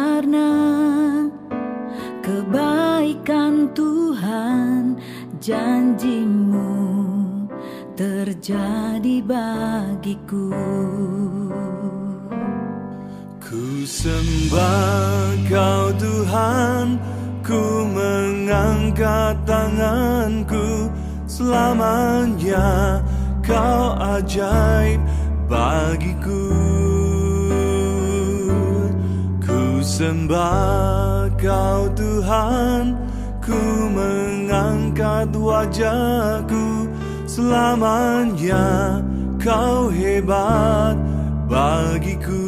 karena kebaikan Tuhan, janji-Mu terjadi bagiku. Ku sembah Kau Tuhan, ku mengangkat tanganku, selamanya Kau ajaib bagiku. Ku sembah Kau Tuhan, ku mengangkat wajahku, selamanya Kau hebat bagiku.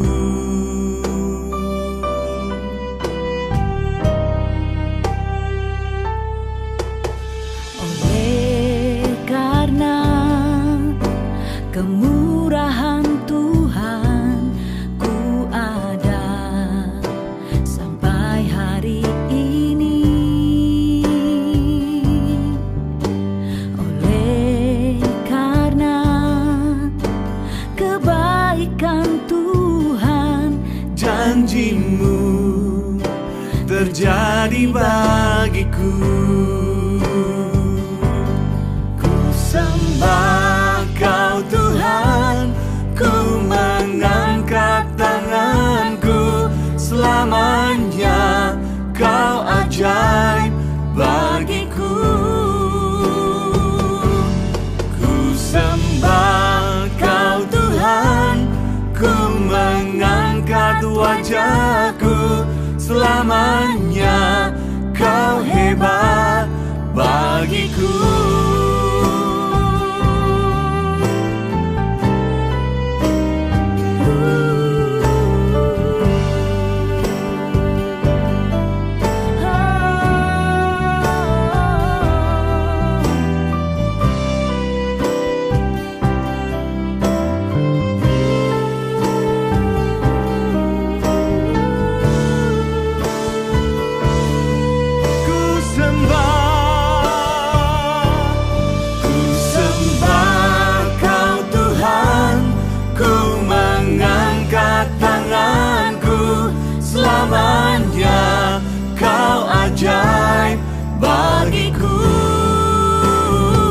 Oleh karena kemurahan Tuhan, ku ada sampai hari ini. Oleh karena kebaikan Tuhan, janji-Mu terjadi bagiku. Ku sembah Kau Tuhan, ku mengangkat tanganku, selamanya Kau ajaib bagiku. Ku sembah Kau Tuhan, ku mengangkat wajahku, selamanya Kau hebat bagiku. Selamanya Kau ajaib bagiku.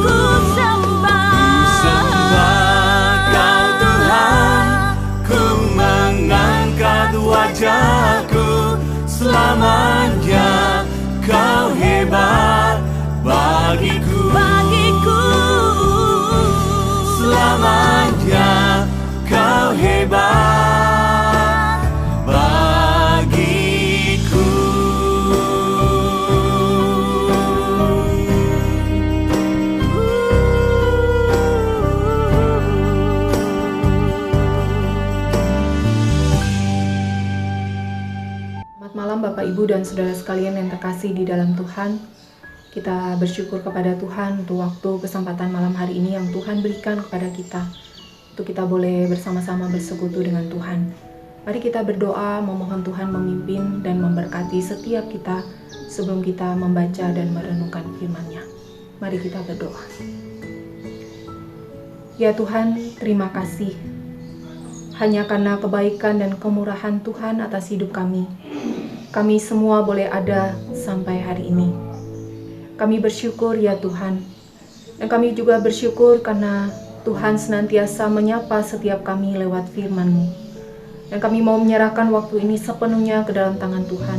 ku sembah Kau Tuhan, ku mengangkat wajahku, selamanya Kau hebat bagiku. Selamanya Kau hebat bagiku. Selamat malam Bapak Ibu dan Saudara sekalian yang terkasih di dalam Tuhan. Kita bersyukur kepada Tuhan untuk waktu kesempatan malam hari ini yang Tuhan berikan kepada kita, untuk kita boleh bersama-sama bersekutu dengan Tuhan. Mari kita berdoa memohon Tuhan memimpin dan memberkati setiap kita sebelum kita membaca dan merenungkan firman-Nya. Mari kita berdoa. Ya Tuhan, terima kasih. Hanya karena kebaikan dan kemurahan Tuhan atas hidup kami semua boleh ada sampai hari ini. Kami bersyukur ya Tuhan, dan kami juga bersyukur karena Tuhan senantiasa menyapa setiap kami lewat firman-Mu. Dan kami mau menyerahkan waktu ini sepenuhnya ke dalam tangan Tuhan.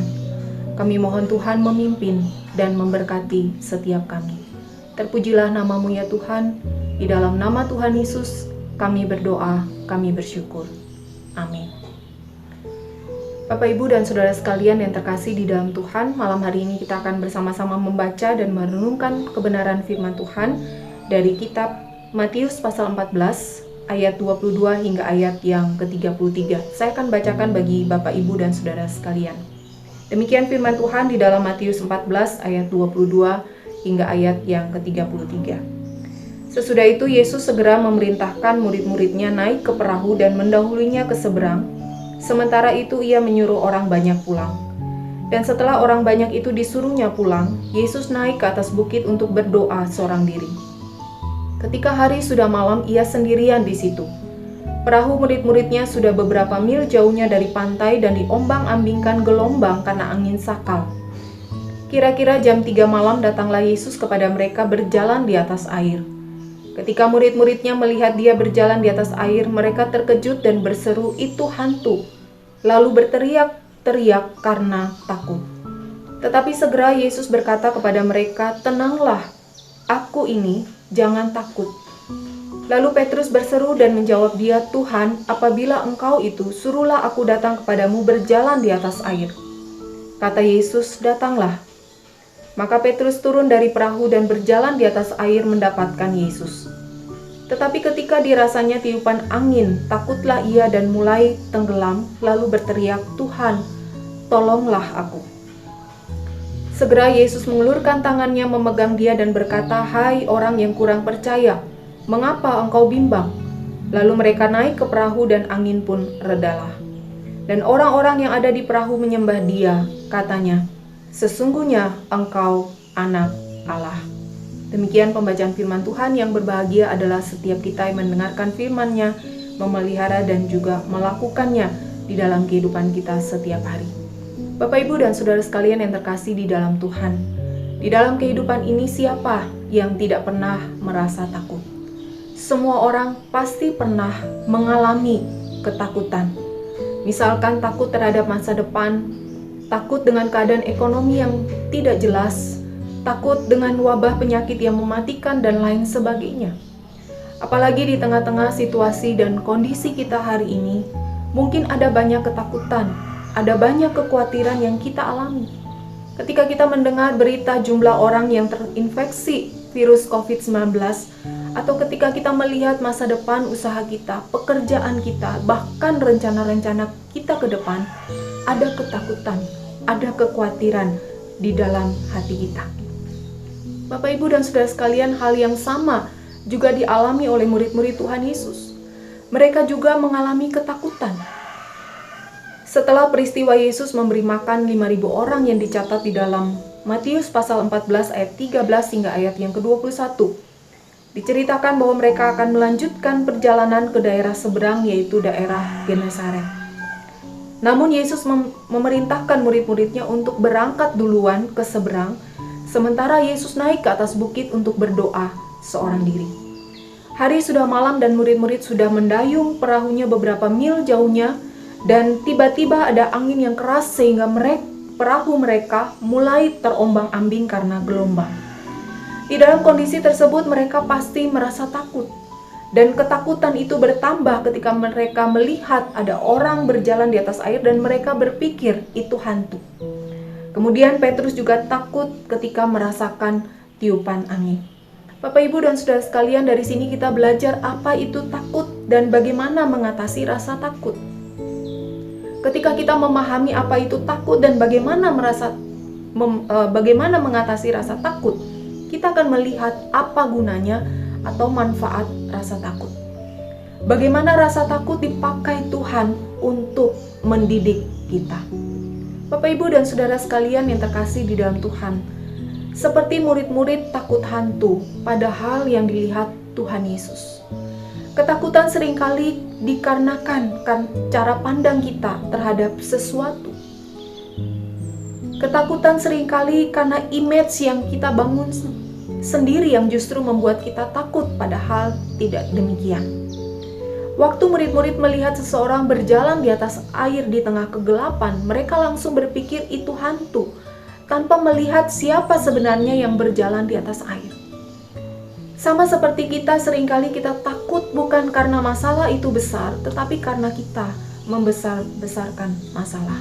Kami mohon Tuhan memimpin dan memberkati setiap kami. Terpujilah nama-Mu ya Tuhan. Di dalam nama Tuhan Yesus kami berdoa, kami bersyukur. Amin. Bapak, Ibu, dan Saudara sekalian yang terkasih di dalam Tuhan, malam hari ini kita akan bersama-sama membaca dan merenungkan kebenaran firman Tuhan dari kitab Matius pasal 14 ayat 22 hingga ayat yang ke-33. Saya akan bacakan bagi Bapak, Ibu, dan Saudara sekalian. Demikian firman Tuhan di dalam Matius 14 ayat 22 hingga ayat yang ke-33. Sesudah itu Yesus segera memerintahkan murid-muridnya naik ke perahu dan mendahulunya ke seberang. Sementara itu ia menyuruh orang banyak pulang. Dan setelah orang banyak itu disuruhnya pulang, Yesus naik ke atas bukit untuk berdoa seorang diri. Ketika hari sudah malam, ia sendirian di situ. Perahu murid-muridnya sudah beberapa mil jauhnya dari pantai dan diombang-ambingkan gelombang karena angin sakal. Kira-kira jam 3 malam datanglah Yesus kepada mereka berjalan di atas air. Ketika murid-muridnya melihat dia berjalan di atas air, mereka terkejut dan berseru, "Itu hantu!" Lalu berteriak-teriak karena takut. Tetapi segera Yesus berkata kepada mereka, "Tenanglah, Aku ini, jangan takut." Lalu Petrus berseru dan menjawab dia, "Tuhan, apabila Engkau itu, suruhlah aku datang kepadamu berjalan di atas air." Kata Yesus, "Datanglah." Maka Petrus turun dari perahu dan berjalan di atas air mendapatkan Yesus. Tetapi ketika dirasanya tiupan angin, takutlah ia dan mulai tenggelam, lalu berteriak, "Tuhan, tolonglah aku." Segera Yesus mengulurkan tangannya memegang dia dan berkata, "Hai orang yang kurang percaya, mengapa engkau bimbang?" Lalu mereka naik ke perahu dan angin pun redalah. Dan orang-orang yang ada di perahu menyembah dia, katanya, "Sesungguhnya engkau anak Allah." Demikian pembacaan firman Tuhan. Yang berbahagia adalah setiap kita yang mendengarkan firman-Nya, memelihara dan juga melakukannya di dalam kehidupan kita setiap hari. Bapak, Ibu, dan saudara sekalian yang terkasih di dalam Tuhan, di dalam kehidupan ini siapa yang tidak pernah merasa takut? Semua orang pasti pernah mengalami ketakutan. Misalkan takut terhadap masa depan, takut dengan keadaan ekonomi yang tidak jelas, takut dengan wabah penyakit yang mematikan, dan lain sebagainya. Apalagi di tengah-tengah situasi dan kondisi kita hari ini, mungkin ada banyak ketakutan, ada banyak kekhawatiran yang kita alami. Ketika kita mendengar berita jumlah orang yang terinfeksi virus COVID-19, atau ketika kita melihat masa depan usaha kita, pekerjaan kita, bahkan rencana-rencana kita ke depan, ada ketakutan, ada kekhawatiran di dalam hati kita. Bapak, Ibu, dan saudara sekalian, hal yang sama juga dialami oleh murid-murid Tuhan Yesus. Mereka juga mengalami ketakutan. Setelah peristiwa Yesus memberi makan 5.000 orang yang dicatat di dalam Matius pasal 14 ayat 13 hingga ayat yang ke-21, diceritakan bahwa mereka akan melanjutkan perjalanan ke daerah seberang, yaitu daerah Genesaret. Namun Yesus memerintahkan murid-muridnya untuk berangkat duluan ke seberang, sementara Yesus naik ke atas bukit untuk berdoa seorang diri. Hari sudah malam dan murid-murid sudah mendayung perahunya beberapa mil jauhnya, dan tiba-tiba ada angin yang keras sehingga perahu mereka mulai terombang-ambing karena gelombang. Di dalam kondisi tersebut mereka pasti merasa takut, dan ketakutan itu bertambah ketika mereka melihat ada orang berjalan di atas air dan mereka berpikir itu hantu. Kemudian Petrus juga takut ketika merasakan tiupan angin. Bapak, Ibu, dan saudara sekalian, dari sini kita belajar apa itu takut dan bagaimana mengatasi rasa takut. Ketika kita memahami apa itu takut dan bagaimana mengatasi rasa takut, kita akan melihat apa gunanya atau manfaat rasa takut. Bagaimana rasa takut dipakai Tuhan untuk mendidik kita. Bapak, Ibu, dan saudara sekalian yang terkasih di dalam Tuhan, seperti murid-murid takut hantu, padahal yang dilihat Tuhan Yesus. Ketakutan seringkali dikarenakan cara pandang kita terhadap sesuatu. Ketakutan seringkali karena image yang kita bangun sendiri yang justru membuat kita takut, padahal tidak demikian. Waktu murid-murid melihat seseorang berjalan di atas air di tengah kegelapan, mereka langsung berpikir itu hantu, tanpa melihat siapa sebenarnya yang berjalan di atas air. Sama seperti kita, seringkali kita takut bukan karena masalah itu besar, tetapi karena kita membesar-besarkan masalah.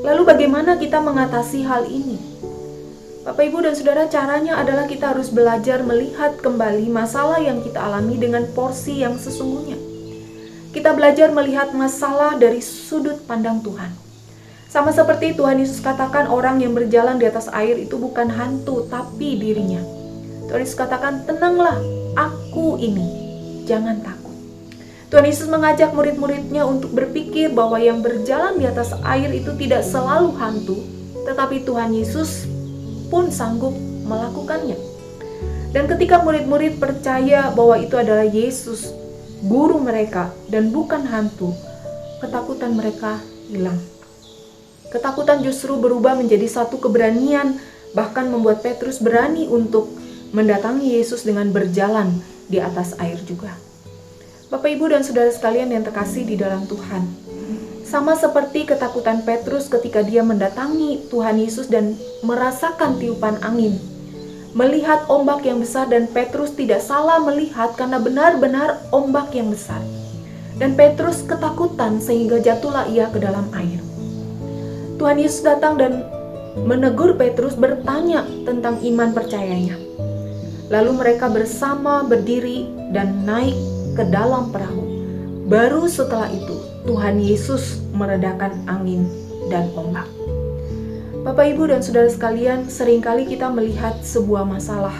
Lalu bagaimana kita mengatasi hal ini? Bapak, Ibu, dan saudara, caranya adalah kita harus belajar melihat kembali masalah yang kita alami dengan porsi yang sesungguhnya. Kita belajar melihat masalah dari sudut pandang Tuhan. Sama seperti Tuhan Yesus katakan, orang yang berjalan di atas air itu bukan hantu, tapi dirinya. Tuhan Yesus katakan, "Tenanglah, aku ini, jangan takut." Tuhan Yesus mengajak murid-muridnya untuk berpikir bahwa yang berjalan di atas air itu tidak selalu hantu, tetapi Tuhan Yesus pun sanggup melakukannya. Dan ketika murid-murid percaya bahwa itu adalah Yesus, guru mereka dan bukan hantu, ketakutan mereka hilang. Ketakutan justru berubah menjadi satu keberanian, bahkan membuat Petrus berani untuk mendatangi Yesus dengan berjalan di atas air juga. Bapak, Ibu, dan saudara sekalian yang terkasih di dalam Tuhan, sama seperti ketakutan Petrus ketika dia mendatangi Tuhan Yesus dan merasakan tiupan angin, melihat ombak yang besar, dan Petrus tidak salah melihat karena benar-benar ombak yang besar. Dan Petrus ketakutan sehingga jatuhlah ia ke dalam air. Tuhan Yesus datang dan menegur Petrus, bertanya tentang iman percayanya. Lalu mereka bersama berdiri dan naik ke dalam perahu. Baru setelah itu Tuhan Yesus meredakan angin dan ombak. Bapak, Ibu, dan saudara sekalian, seringkali kita melihat sebuah masalah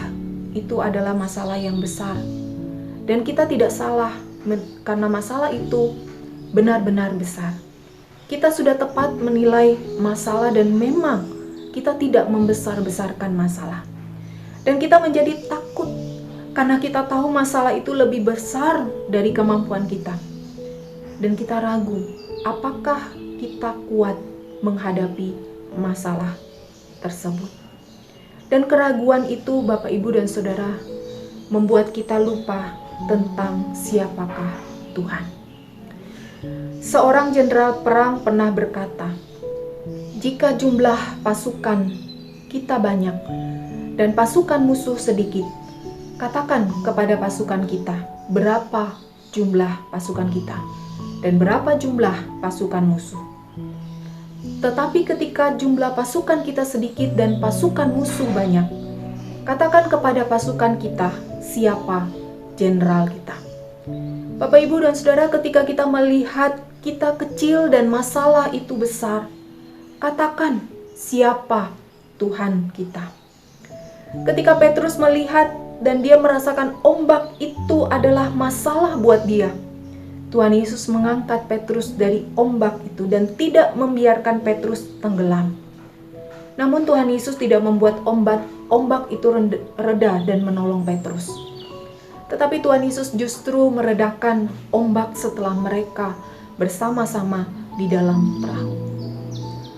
itu adalah masalah yang besar. Dan kita tidak salah karena masalah itu benar-benar besar. Kita sudah tepat menilai masalah dan memang kita tidak membesar-besarkan masalah. Dan kita menjadi takut karena kita tahu masalah itu lebih besar dari kemampuan kita. Dan kita ragu, apakah kita kuat menghadapi masalah tersebut. Dan keraguan itu, Bapak, Ibu, dan saudara, membuat kita lupa tentang siapakah Tuhan. Seorang jenderal perang pernah berkata, "Jika jumlah pasukan kita banyak dan pasukan musuh sedikit, katakan kepada pasukan kita berapa jumlah pasukan kita dan berapa jumlah pasukan musuh. Tetapi ketika jumlah pasukan kita sedikit dan pasukan musuh banyak, katakan kepada pasukan kita siapa jenderal kita." Bapak, Ibu, dan saudara, ketika kita melihat kita kecil dan masalah itu besar, katakan siapa Tuhan kita. Ketika Petrus melihat dan dia merasakan ombak itu adalah masalah buat dia, Tuhan Yesus mengangkat Petrus dari ombak itu dan tidak membiarkan Petrus tenggelam. Namun Tuhan Yesus tidak membuat ombak itu reda dan menolong Petrus. Tetapi Tuhan Yesus justru meredakan ombak setelah mereka bersama-sama di dalam perahu.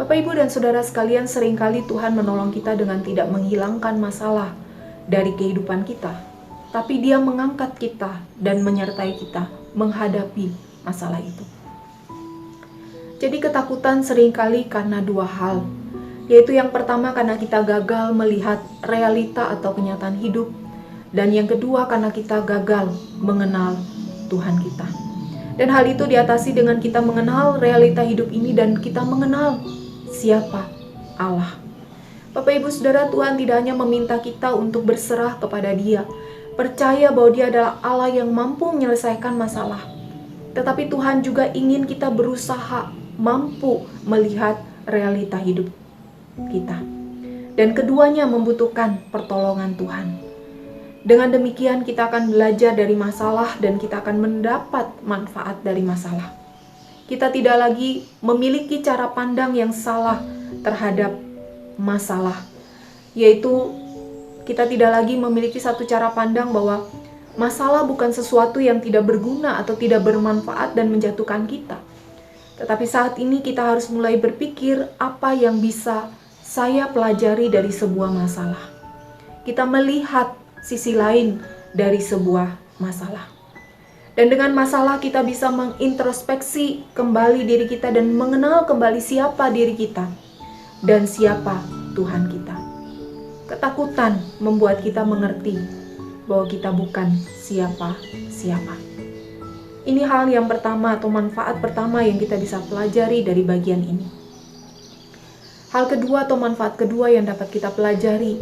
Bapak, Ibu, dan saudara sekalian, seringkali Tuhan menolong kita dengan tidak menghilangkan masalah dari kehidupan kita, tapi Dia mengangkat kita dan menyertai kita menghadapi masalah itu. Jadi ketakutan seringkali karena dua hal, yaitu yang pertama karena kita gagal melihat realita atau kenyataan hidup, dan yang kedua karena kita gagal mengenal Tuhan kita. Dan hal itu diatasi dengan kita mengenal realita hidup ini dan kita mengenal siapa Allah. Bapak, Ibu, saudara, Tuhan tidak hanya meminta kita untuk berserah kepada Dia, percaya bahwa Dia adalah Allah yang mampu menyelesaikan masalah, tetapi Tuhan juga ingin kita berusaha mampu melihat realita hidup kita. Dan keduanya membutuhkan pertolongan Tuhan. Dengan demikian kita akan belajar dari masalah dan kita akan mendapat manfaat dari masalah. Kita tidak lagi memiliki cara pandang yang salah terhadap masalah, yaitu kita tidak lagi memiliki satu cara pandang bahwa masalah bukan sesuatu yang tidak berguna atau tidak bermanfaat dan menjatuhkan kita. Tetapi saat ini kita harus mulai berpikir apa yang bisa saya pelajari dari sebuah masalah. Kita melihat sisi lain dari sebuah masalah. Dan dengan masalah kita bisa mengintrospeksi kembali diri kita dan mengenal kembali siapa diri kita dan siapa Tuhan kita. Ketakutan membuat kita mengerti bahwa kita bukan siapa-siapa. Ini hal yang pertama atau manfaat pertama yang kita bisa pelajari dari bagian ini. Hal kedua atau manfaat kedua yang dapat kita pelajari,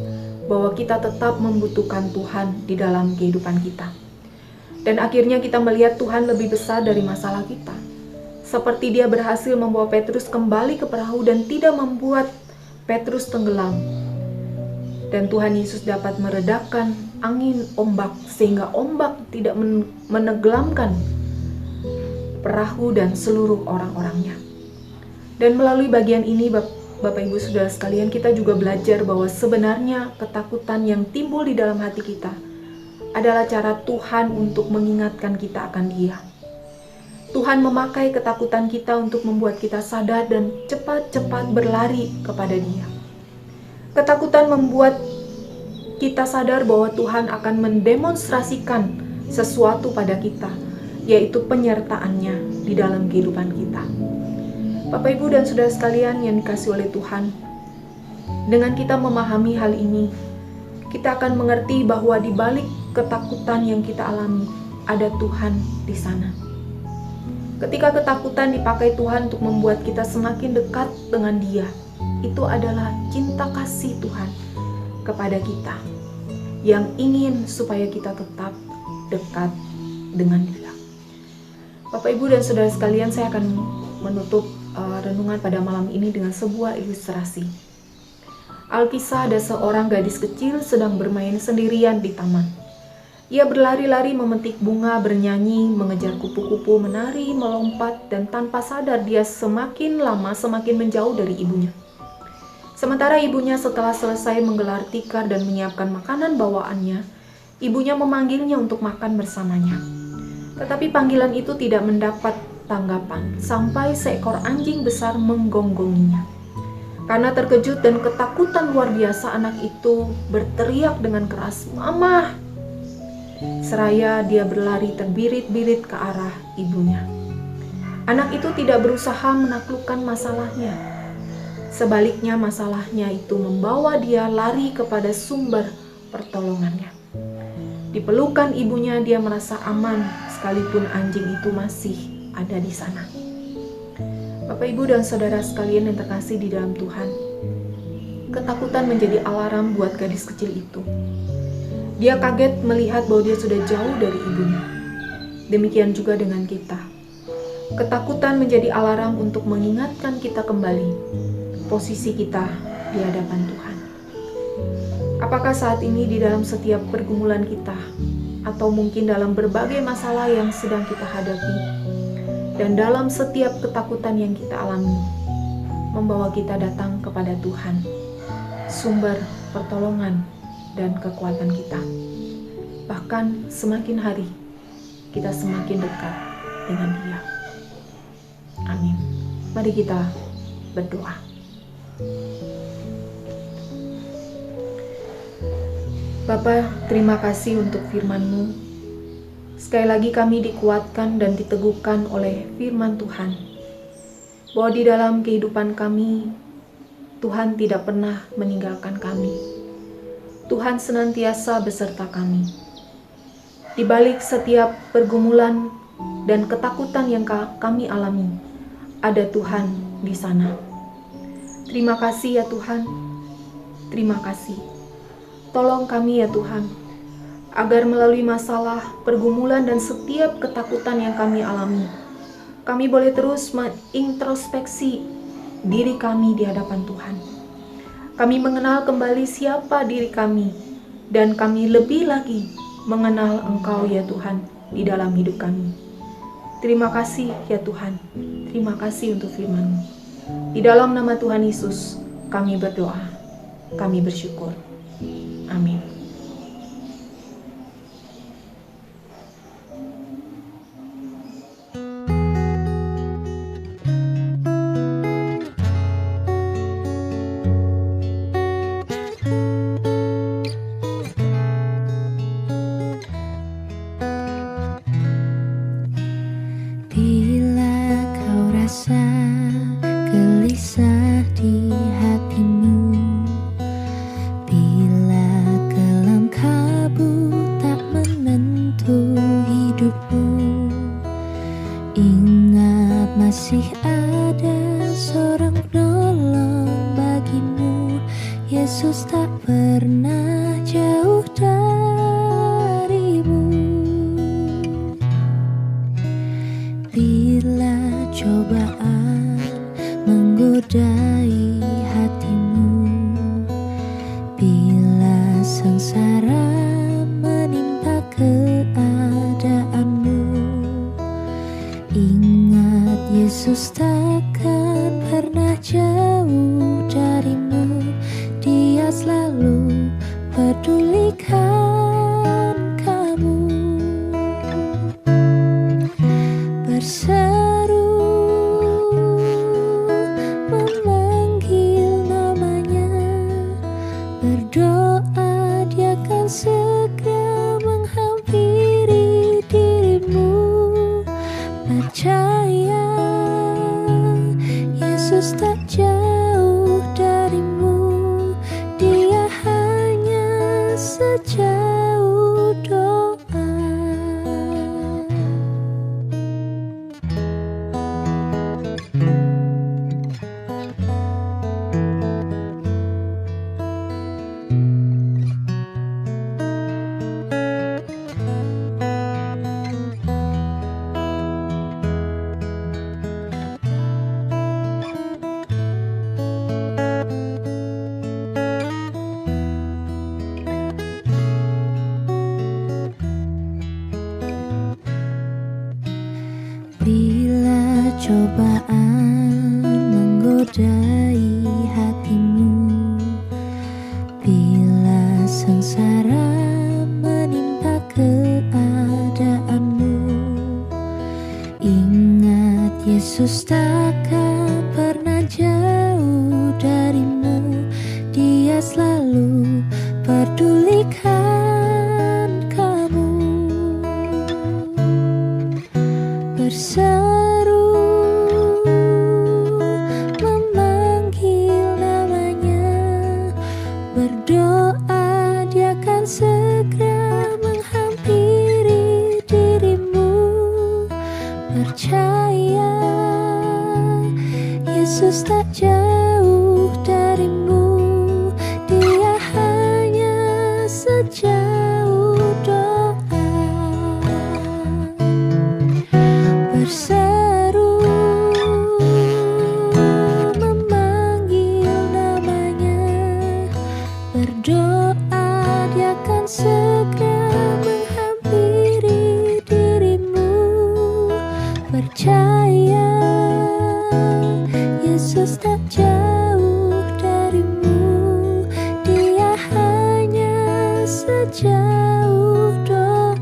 bahwa kita tetap membutuhkan Tuhan di dalam kehidupan kita. Dan akhirnya kita melihat Tuhan lebih besar dari masalah kita. Seperti Dia berhasil membawa Petrus kembali ke perahu dan tidak membuat Petrus tenggelam. Dan Tuhan Yesus dapat meredakan angin ombak sehingga ombak tidak menenggelamkan perahu dan seluruh orang-orangnya. Dan melalui bagian ini, Bapak, Ibu, saudara sekalian, kita juga belajar bahwa sebenarnya ketakutan yang timbul di dalam hati kita adalah cara Tuhan untuk mengingatkan kita akan Dia. Tuhan memakai ketakutan kita untuk membuat kita sadar dan cepat-cepat berlari kepada Dia. Ketakutan membuat kita sadar bahwa Tuhan akan mendemonstrasikan sesuatu pada kita, yaitu penyertaan-Nya di dalam kehidupan kita. Bapak, Ibu, dan saudara sekalian yang dikasihi oleh Tuhan, dengan kita memahami hal ini, kita akan mengerti bahwa di balik ketakutan yang kita alami, ada Tuhan di sana. Ketika ketakutan dipakai Tuhan untuk membuat kita semakin dekat dengan Dia, itu adalah cinta kasih Tuhan kepada kita yang ingin supaya kita tetap dekat dengan Dia. Bapak, Ibu, dan saudara sekalian, saya akan menutup renungan pada malam ini dengan sebuah ilustrasi. Alkisah ada seorang gadis kecil sedang bermain sendirian di taman. Ia berlari-lari memetik bunga, bernyanyi, mengejar kupu-kupu, menari, melompat, dan tanpa sadar dia semakin lama semakin menjauh dari ibunya. Sementara ibunya setelah selesai menggelar tikar dan menyiapkan makanan bawaannya, ibunya memanggilnya untuk makan bersamanya. Tetapi panggilan itu tidak mendapat tanggapan sampai seekor anjing besar menggonggonginya. Karena terkejut dan ketakutan luar biasa, anak itu berteriak dengan keras, "Mama!" Seraya dia berlari terbirit-birit ke arah ibunya. Anak itu tidak berusaha menaklukkan masalahnya. Sebaliknya, masalahnya itu membawa dia lari kepada sumber pertolongannya. Di pelukan ibunya dia merasa aman, sekalipun anjing itu masih ada di sana. Bapak, Ibu, dan saudara sekalian yang terkasih di dalam Tuhan, ketakutan menjadi alarm buat gadis kecil itu. Dia kaget melihat bahwa dia sudah jauh dari ibunya. Demikian juga dengan kita. Ketakutan menjadi alarm untuk mengingatkan kita kembali posisi kita di hadapan Tuhan. Apakah saat ini di dalam setiap pergumulan kita, atau mungkin dalam berbagai masalah yang sedang kita hadapi, dan dalam setiap ketakutan yang kita alami, membawa kita datang kepada Tuhan, sumber pertolongan dan kekuatan kita. Bahkan semakin hari, kita semakin dekat dengan Dia. Amin. Mari kita berdoa. Bapa, terima kasih untuk firman-Mu. Sekali lagi kami dikuatkan dan diteguhkan oleh firman Tuhan, bahwa di dalam kehidupan kami, Tuhan tidak pernah meninggalkan kami. Tuhan senantiasa beserta kami. Di balik setiap pergumulan dan ketakutan yang kami alami, ada Tuhan di sana. Terima kasih ya Tuhan. Terima kasih. Tolong kami ya Tuhan, agar melalui masalah, pergumulan, dan setiap ketakutan yang kami alami, kami boleh terus mengintrospeksi diri kami di hadapan Tuhan. Kami mengenal kembali siapa diri kami, dan kami lebih lagi mengenal Engkau ya Tuhan di dalam hidup kami. Terima kasih ya Tuhan. Terima kasih untuk firman-Mu. Di dalam nama Tuhan Yesus, kami berdoa. Kami bersyukur. Amin. Bila kau rasa gelisah di hatimu, bila kelam kabut tak menentu hidupmu, ingat masih ada seorang penolong bagimu. Yesus tak pernah jauh darimu. Bila cobaan menggodai hatimu, bila sengsara menimpa keadaanmu, ingat Yesus takkan pernah jauh darimu. Dia selalu pedulikan cobaan menggodai hatimu, bila sengsara menimpa keadaanmu. Ingat, Yesus takkan pernah jauh darimu. Dia selalu pedulikan kamu. Berseru memanggil namanya, berdoa dia akan segera menghampiri dirimu. Percaya, Yesus tak jauh darimu. Dia hanya sejauh doa. Berseru memanggil namanya, berdoa dia akan segera menghampiri dirimu. Percaya, Yesus tak jauh darimu. Dia hanya sejauh doa.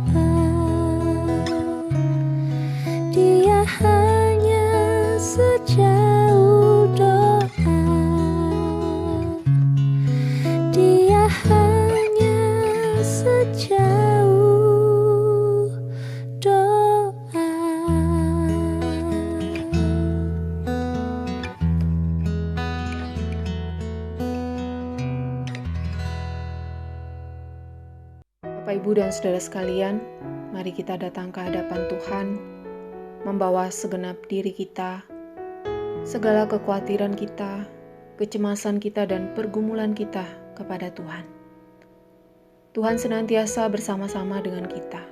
Dia hanya sejauh doa. Dia hanya sejauh doa. Bapak, Ibu, dan Saudara sekalian, mari kita datang ke hadapan Tuhan, membawa segenap diri kita, segala kekhawatiran kita, kecemasan kita, dan pergumulan kita kepada Tuhan. Tuhan senantiasa bersama-sama dengan kita.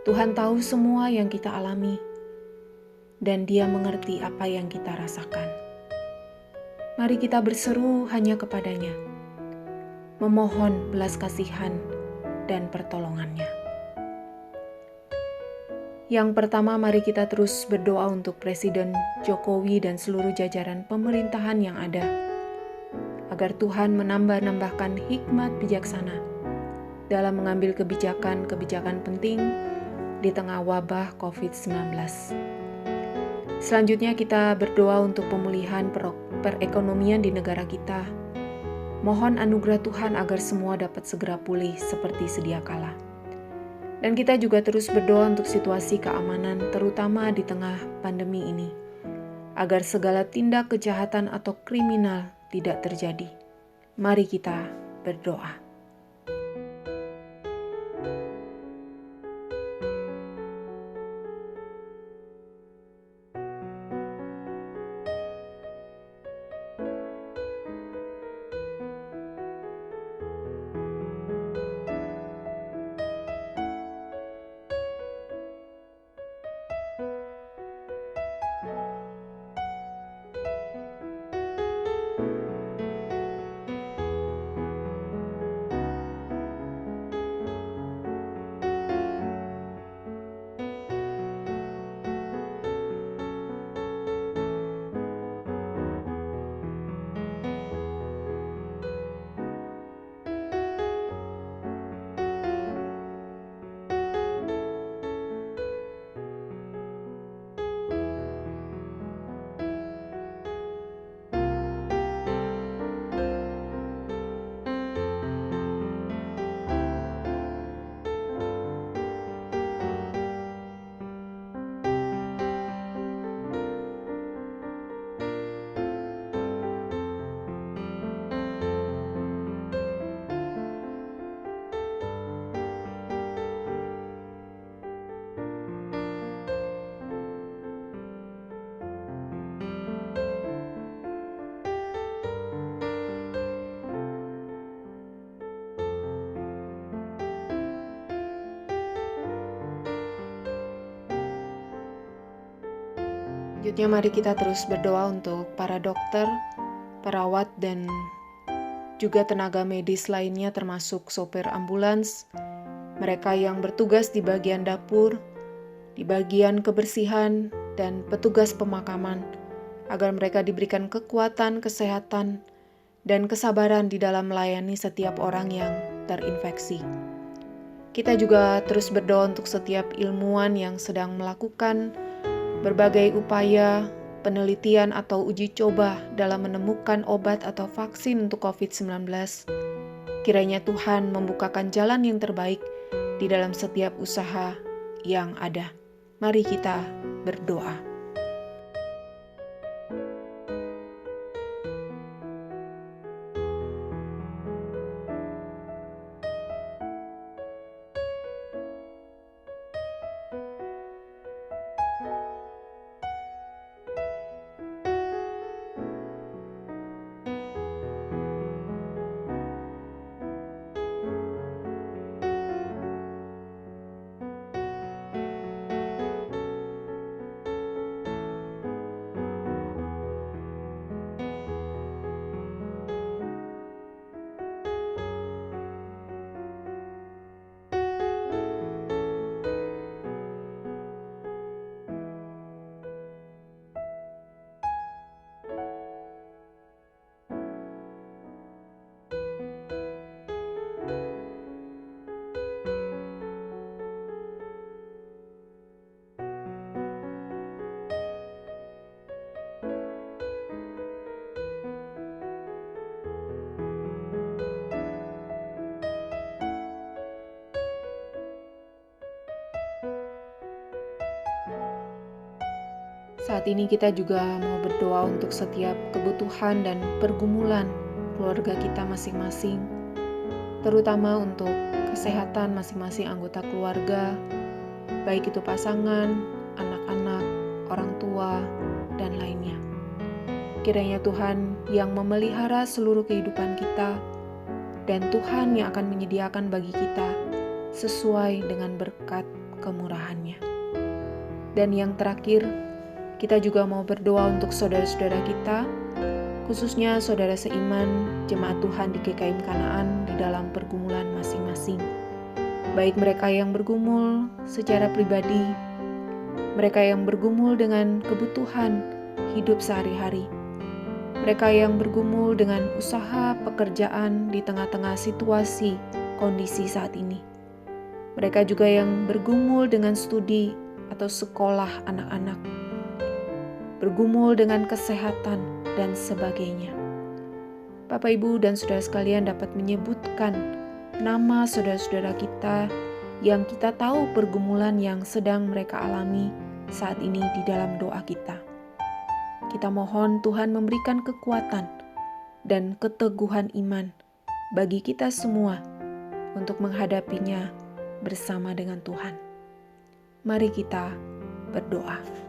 Tuhan tahu semua yang kita alami, dan Dia mengerti apa yang kita rasakan. Mari kita berseru hanya kepadanya, memohon belas kasihan dan pertolongannya. Yang pertama, mari kita terus berdoa untuk Presiden Jokowi dan seluruh jajaran pemerintahan yang ada, agar Tuhan menambahkan hikmat bijaksana dalam mengambil kebijakan-kebijakan penting di tengah wabah COVID-19. Selanjutnya, kita berdoa untuk pemulihan perekonomian di negara kita. Mohon anugerah Tuhan agar semua dapat segera pulih seperti sedia kala. Dan kita juga terus berdoa untuk situasi keamanan, terutama di tengah pandemi ini, agar segala tindak kejahatan atau kriminal tidak terjadi. Mari kita berdoa. Selanjutnya mari kita terus berdoa untuk para dokter, perawat, dan juga tenaga medis lainnya termasuk sopir ambulans, mereka yang bertugas di bagian dapur, di bagian kebersihan, dan petugas pemakaman, agar mereka diberikan kekuatan, kesehatan, dan kesabaran di dalam melayani setiap orang yang terinfeksi. Kita juga terus berdoa untuk setiap ilmuwan yang sedang melakukan berbagai upaya, penelitian atau uji coba dalam menemukan obat atau vaksin untuk COVID-19. Kiranya Tuhan membukakan jalan yang terbaik di dalam setiap usaha yang ada. Mari kita berdoa. Saat ini kita juga mau berdoa untuk setiap kebutuhan dan pergumulan keluarga kita masing-masing, terutama untuk kesehatan masing-masing anggota keluarga, baik itu pasangan, anak-anak, orang tua, dan lainnya. Kiranya Tuhan yang memelihara seluruh kehidupan kita, dan Tuhan yang akan menyediakan bagi kita sesuai dengan berkat kemurahan-Nya. Dan yang terakhir, kita juga mau berdoa untuk saudara-saudara kita, khususnya saudara seiman, jemaat Tuhan di GKIM Kanaan di dalam pergumulan masing-masing. Baik mereka yang bergumul secara pribadi, mereka yang bergumul dengan kebutuhan hidup sehari-hari, mereka yang bergumul dengan usaha pekerjaan di tengah-tengah situasi kondisi saat ini. Mereka juga yang bergumul dengan studi atau sekolah anak-anak, bergumul dengan kesehatan, dan sebagainya. Bapak, Ibu, dan saudara sekalian dapat menyebutkan nama saudara-saudara kita yang kita tahu pergumulan yang sedang mereka alami saat ini di dalam doa kita. Kita mohon Tuhan memberikan kekuatan dan keteguhan iman bagi kita semua untuk menghadapinya bersama dengan Tuhan. Mari kita berdoa.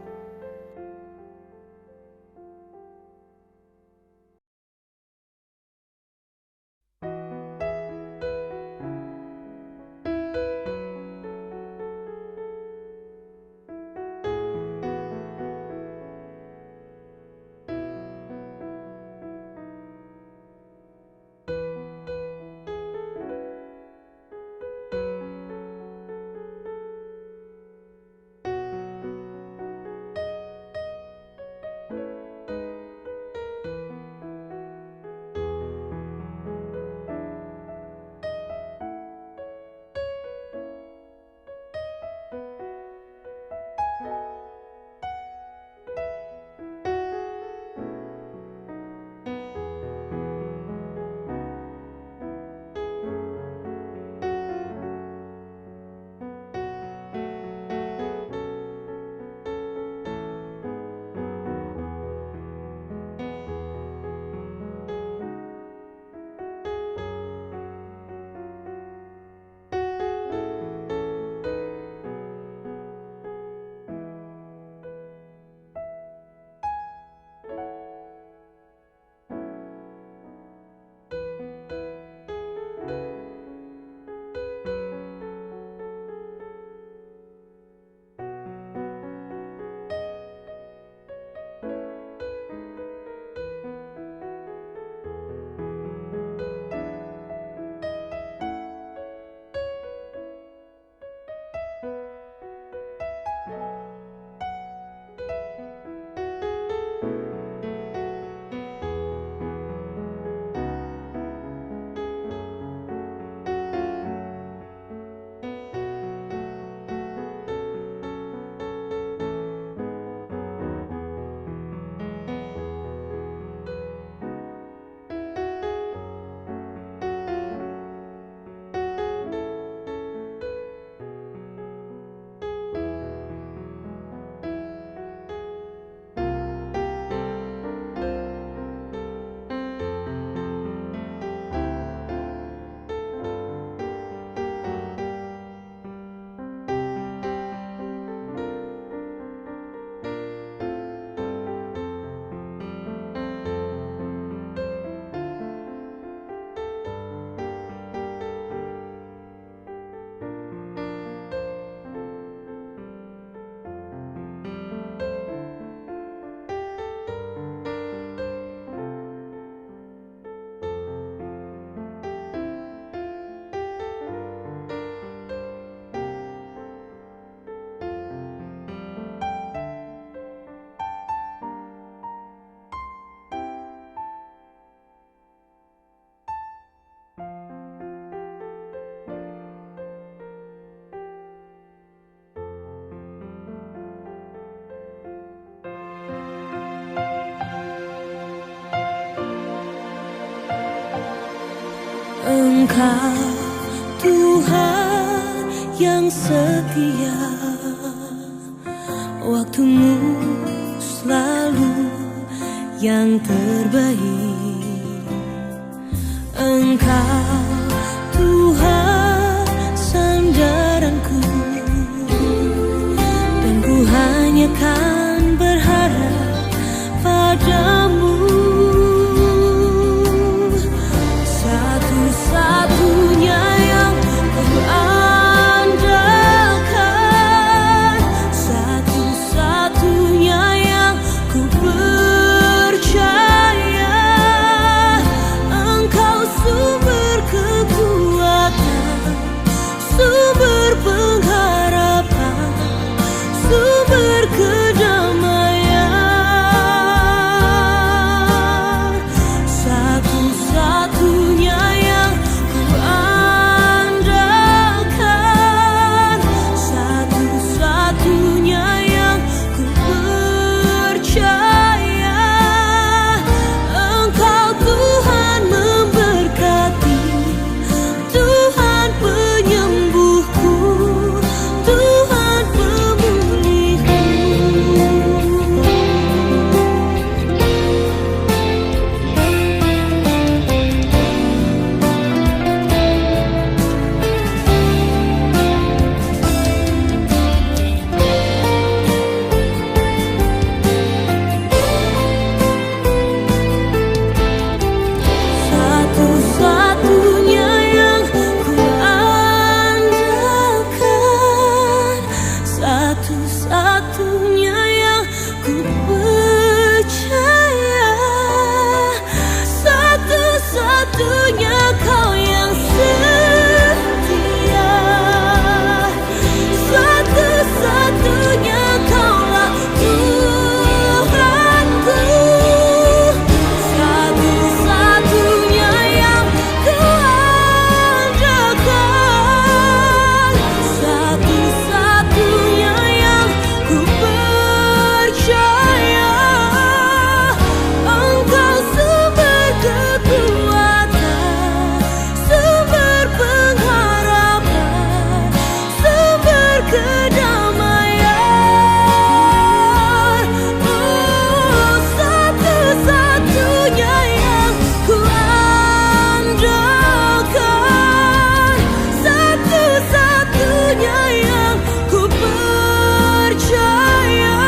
Engkau Tuhan yang setia, waktumu selalu yang terbaik. Engkau Tuhan sandaranku, dan ku hanya kan berharap padamu. Satu-satunya yang ku andalkan, satu-satunya yang ku percaya. Engkau sumber kekuatan, sumber pengharapan, sumber kedamaian. Satu-satunya yang ku andalkan, satu-satunya yang ku percaya. Engkau Tuhan memberkati, Tuhan penyembuhku, Tuhan pemulihku. Satu-satunya yang ku andalkan, satu-satunya yang ku percaya. Satu-satunya Kau yang setia, satu-satunya Kaulah Tuhanku. Satu-satunya yang ku andalkan, satu-satunya yang ku percaya. Engkau sumber kekuatan, sumber pengharapan, sumber kedamaian. Oh, satu-satunya yang ku andalkan, satu-satunya yang ku percaya.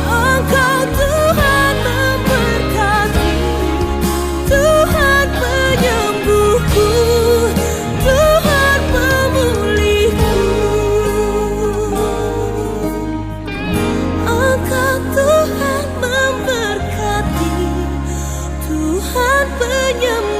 Engkau Tuhan memberkati, Tuhan penyembuhku, Tuhan pemulihku. Engkau Tuhan memberkati, Tuhan penyembuhku,